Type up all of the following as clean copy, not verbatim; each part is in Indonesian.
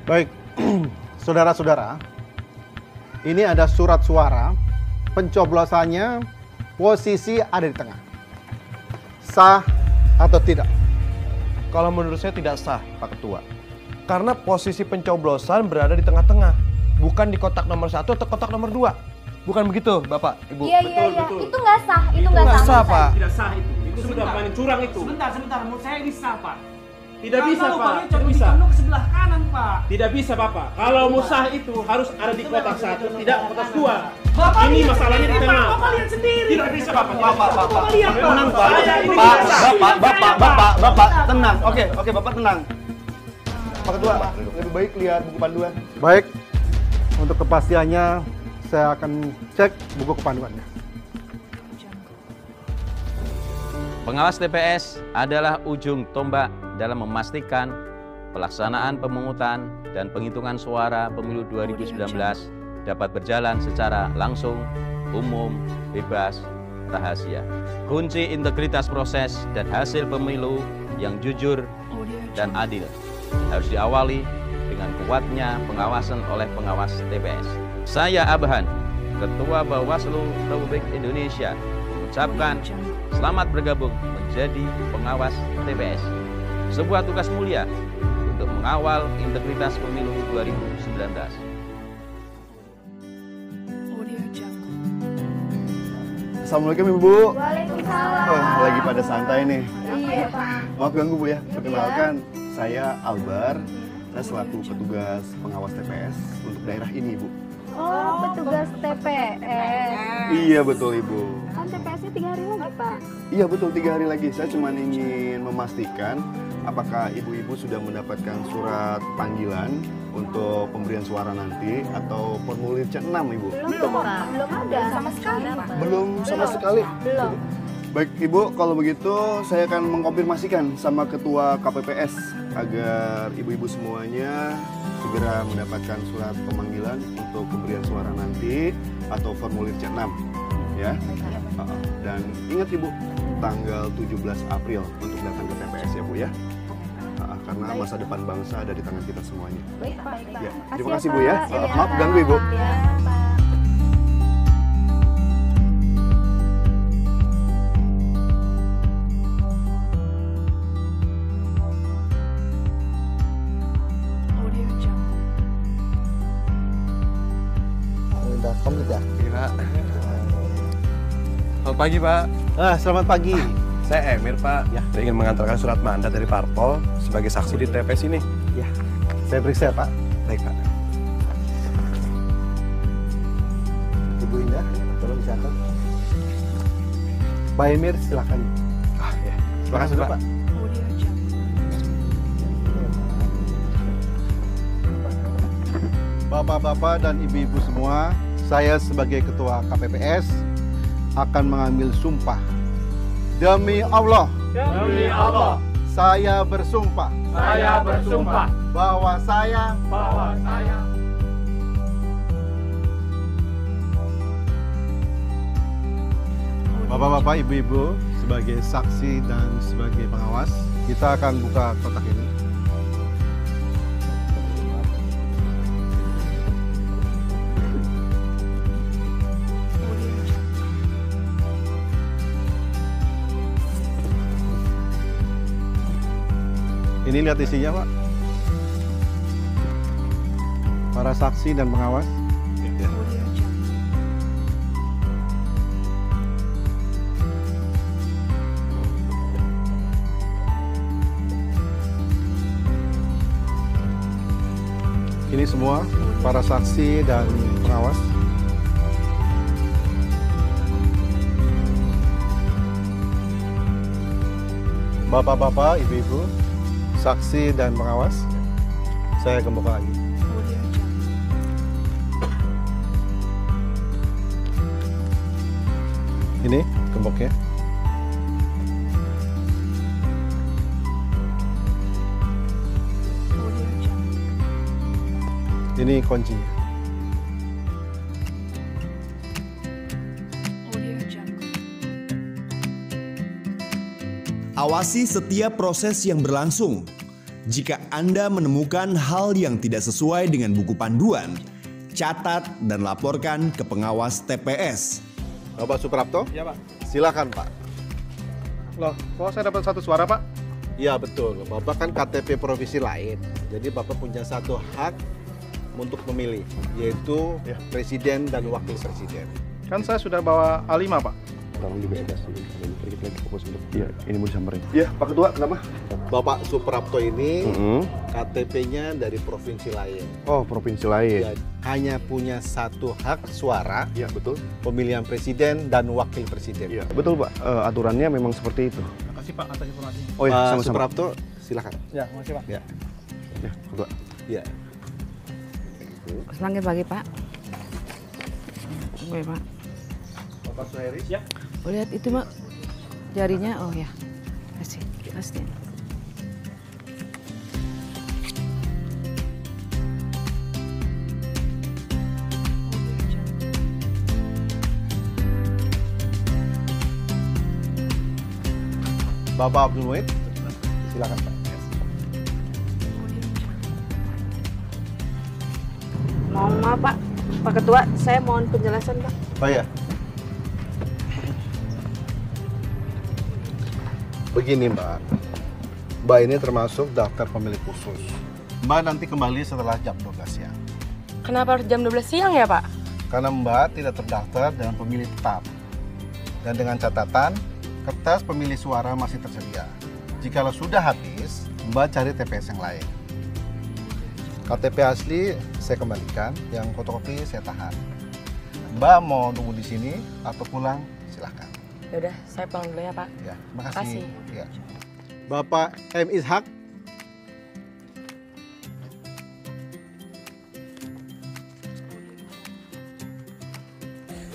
Baik, saudara-saudara, ini ada surat suara, pencoblosannya posisi ada di tengah. Sah atau tidak? Kalau menurut saya tidak sah, Pak Ketua. Karena posisi pencoblosan berada di tengah-tengah, bukan di kotak nomor 1 atau kotak nomor 2. Bukan begitu, Bapak, Ibu? Iya. Itu nggak sah, itu nggak sah, Pak. Tidak sah itu. Itu sudah paling curang itu. Sebentar. Menurut saya ini sah, Pak. Tidak bisa, Pak. Kalau Tidak bisa. ke sebelah kanan, Pak. Tidak bisa, Bapak. Kalau mau sah itu harus ada di kotak 1, tidak kotak 2. Bapak Ini lihat masalahnya di sendiri, tengah. Pak. Bapak lihat sendiri. Tidak bisa, Bapak. Bapak lihat, Pak. Tenang, Pak. Saya ini Pak, tidak sah. Bapak, tenang. Oke, Bapak tenang. Pak Ketua, lebih baik lihat buku panduan. Baik, untuk kepastiannya saya akan cek buku kepanduannya. Pengawas TPS adalah ujung tombak dalam memastikan pelaksanaan pemungutan dan penghitungan suara pemilu 2019 dapat berjalan secara langsung, umum, bebas, rahasia. Kunci integritas proses dan hasil pemilu yang jujur dan adil harus diawali dengan kuatnya pengawasan oleh pengawas TPS. Saya Abhan, Ketua Bawaslu Republik Indonesia, mengucapkan selamat bergabung menjadi pengawas TPS. Sebuah tugas mulia untuk mengawal integritas pemilu 2019. Assalamualaikum Ibu. Waalaikumsalam. Lagi pada santai nih. Iya, Pak. Maaf ganggu Bu ya. Perkenalkan, saya Albar. Saya selaku petugas pengawas TPS untuk daerah ini, Bu. Oh, petugas TPS. Iya betul Ibu. Kan TPS-nya 3 hari lagi, Pak. Iya betul, 3 hari lagi. Saya cuma ingin memastikan apakah ibu-ibu sudah mendapatkan surat panggilan untuk pemberian suara nanti atau formulir C6 Ibu. Belum ada sama sekali, Pak. Belum sama sekali. Belum. Baik Ibu, kalau begitu saya akan mengkonfirmasikan sama Ketua KPPS agar ibu-ibu semuanya segera mendapatkan surat pemanggilan untuk pemberian suara nanti atau formulir C6 ya. Dan ingat Ibu, tanggal 17 April untuk datang ke TPS ya Bu ya. Karena masa depan bangsa ada di tangan kita semuanya. Baik, Pak. Ya, terima kasih Bu ya. Maaf ganggu Ibu. Ya, Pak. Udah komplit ya? Iya, Pak. Selamat pagi, Pak. Selamat pagi. Saya Emir, Pak. Ya. Saya ingin mengantarkan surat mandat dari Parpol sebagai saksi di TPS ini. Ya, saya periksa ya, Pak. Baik, Pak. Ibu Indah, tolong dicatat. Pak Emir, silakan. Ya. Terima kasih, Dulu, Pak. Bapak-bapak dan ibu-ibu semua, saya sebagai Ketua KPPS akan mengambil sumpah. Demi Allah. Demi Allah, Saya bersumpah saya bersumpah bahwa saya Bapak-bapak, ibu-ibu, sebagai saksi dan sebagai pengawas, kita akan buka kotak ini. Ini lihat isinya, Pak. Para saksi dan pengawas. Ini semua para saksi dan pengawas. Bapak-bapak, ibu-ibu, saksi dan pengawas, saya gembok lagi. Ini gemboknya. Ini kuncinya. Awasi setiap proses yang berlangsung. Jika Anda menemukan hal yang tidak sesuai dengan buku panduan, catat dan laporkan ke pengawas TPS. Bapak Suprapto? Ya, Pak. Silakan, Pak. Loh, kok saya dapat 1 suara, Pak? Iya, betul. Bapak kan KTP provinsi lain. Jadi Bapak punya 1 hak untuk memilih, yaitu presiden dan wakil presiden. Kan saya sudah bawa A5, Pak. Orang juga ada sih. Kita lagi fokus untuk. Iya, ini mau disamperin. Iya, Pak Ketua, kenapa? Bapak Suprapto ini KTP-nya dari provinsi lain. Oh, provinsi lain. Ya, hanya punya 1 hak suara. Iya, betul. Pemilihan presiden dan wakil presiden. Iya, betul, Pak. Aturannya memang seperti itu. Makasih, Pak, atas informasinya. Oh iya, Pak sama-sama. Suprapto, silakan. Ya, makasih, Pak. Ya, Ya, Ketua. ya. Selamat pagi, Pak. Boleh, Pak. Bapak Suhairi. Ya. Oh, lihat itu, Mak. Jarinya, oh ya. Kasih. Bapak Abdul Muid, silakan, Pak. Mohon maaf, Pak. Pak Ketua, saya mohon penjelasan, Pak. Oh ya. Begini, Mbak. Mbak ini termasuk daftar pemilih khusus. Mbak nanti kembali setelah jam 12 siang. Kenapa harus jam 12 siang ya, Pak? Karena Mbak tidak terdaftar dalam pemilih tetap. Dan dengan catatan, kertas pemilih suara masih tersedia. Jikalau sudah habis, Mbak cari TPS yang lain. KTP asli saya kembalikan, yang fotokopi saya tahan. Mbak mau tunggu di sini atau pulang, silahkan. Yaudah, saya pulang dulu ya, Pak. Ya, makasih. Makasih. Ya. Bapak M. Ishak.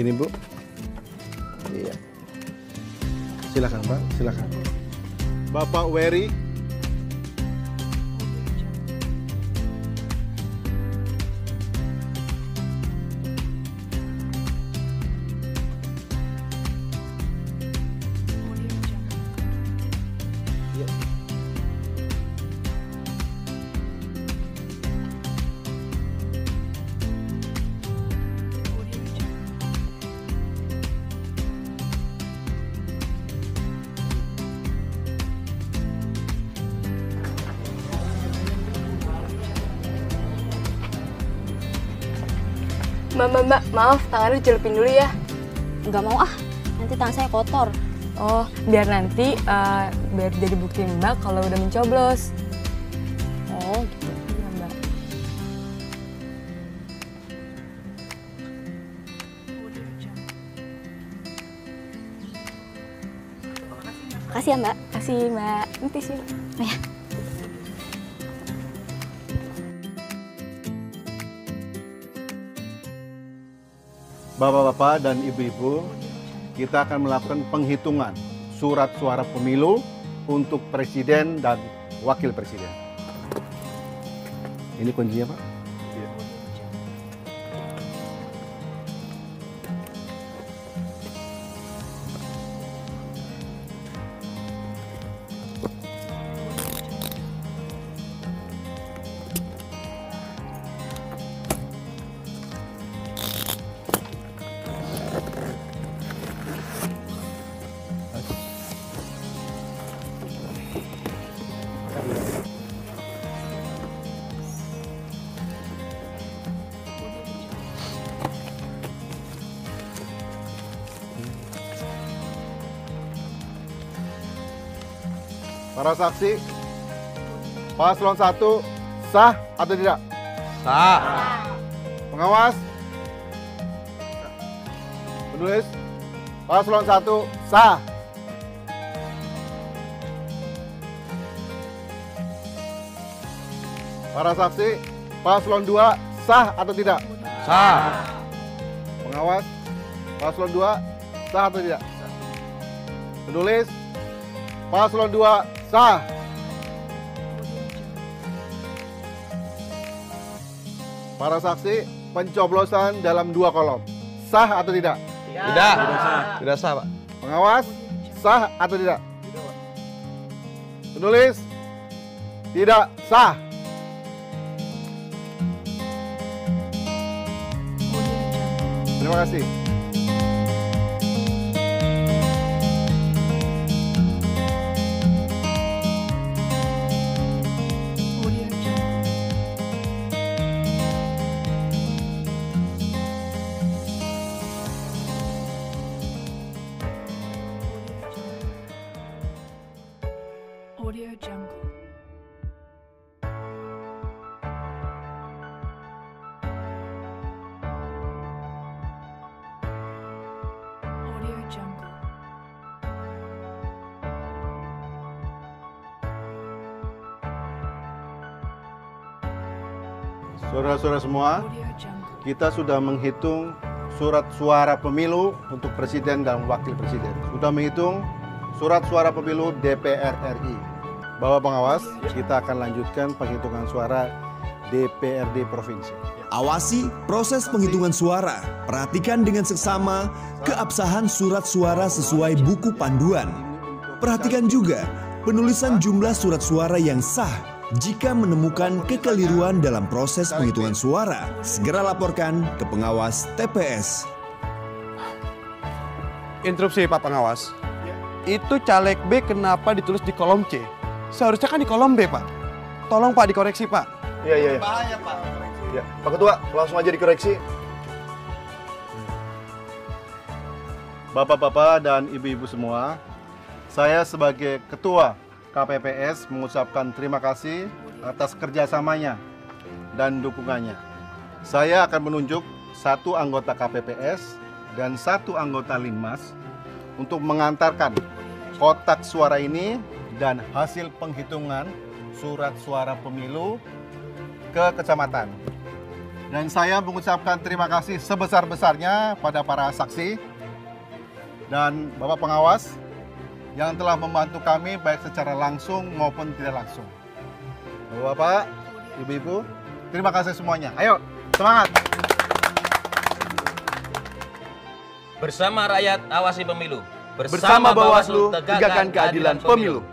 Ini, Bu. Iya. Silakan, Pak. Silakan. Bapak Wery. Mbak, maaf, tangannya dicelupin dulu ya. Nggak mau ah, nanti tangan saya kotor. Oh, biar nanti biar jadi bukti Mbak kalau udah mencoblos. Oh, gitu. Iya, Mbak. Makasih ya, Mbak. Kasih, Mbak. Nanti sih. Oh, ya. Bapak-bapak dan ibu-ibu, kita akan melakukan penghitungan surat suara pemilu untuk presiden dan wakil presiden. Ini kuncinya, Pak. Iya. Para saksi, paslon 1 sah atau tidak? Sah. Pengawas? Penulis? Paslon 1 sah. Para saksi, paslon 2 sah atau tidak? Sah. Pengawas? Paslon 2 sah atau tidak? Penulis? Paslon 2 sah. Para saksi, pencoblosan dalam 2 kolom. Sah atau tidak? Tidak. Tidak sah, Pak. Pengawas, sah atau tidak? Penulis, tidak sah. Terima kasih. Audio Jungle. Audio Jungle. Saudara-saudara semua, kita sudah menghitung surat suara pemilu untuk presiden dan wakil presiden. Sudah menghitung surat suara pemilu DPR RI. Bapak pengawas, kita akan lanjutkan penghitungan suara DPRD provinsi. Awasi proses penghitungan suara. Perhatikan dengan seksama keabsahan surat suara sesuai buku panduan. Perhatikan juga penulisan jumlah surat suara yang sah. Jika menemukan kekeliruan dalam proses penghitungan suara, segera laporkan ke pengawas TPS. Interupsi Pak Pengawas. Itu caleg B kenapa ditulis di kolom C? Seharusnya kan di kolom B, Pak. Tolong Pak dikoreksi, Pak. Iya. Bahaya, Pak. Ya, Pak Ketua, langsung aja dikoreksi. Bapak-bapak dan ibu-ibu semua, saya sebagai Ketua KPPS mengucapkan terima kasih atas kerjasamanya dan dukungannya. Saya akan menunjuk 1 anggota KPPS dan 1 anggota Linmas untuk mengantarkan kotak suara ini dan hasil penghitungan surat suara pemilu ke kecamatan. Dan saya mengucapkan terima kasih sebesar-besarnya pada para saksi dan Bapak Pengawas yang telah membantu kami baik secara langsung maupun tidak langsung. Bapak, Ibu-ibu, terima kasih semuanya. Ayo, semangat! Bersama rakyat awasi pemilu. Bersama Bawaslu tegakkan keadilan pemilu.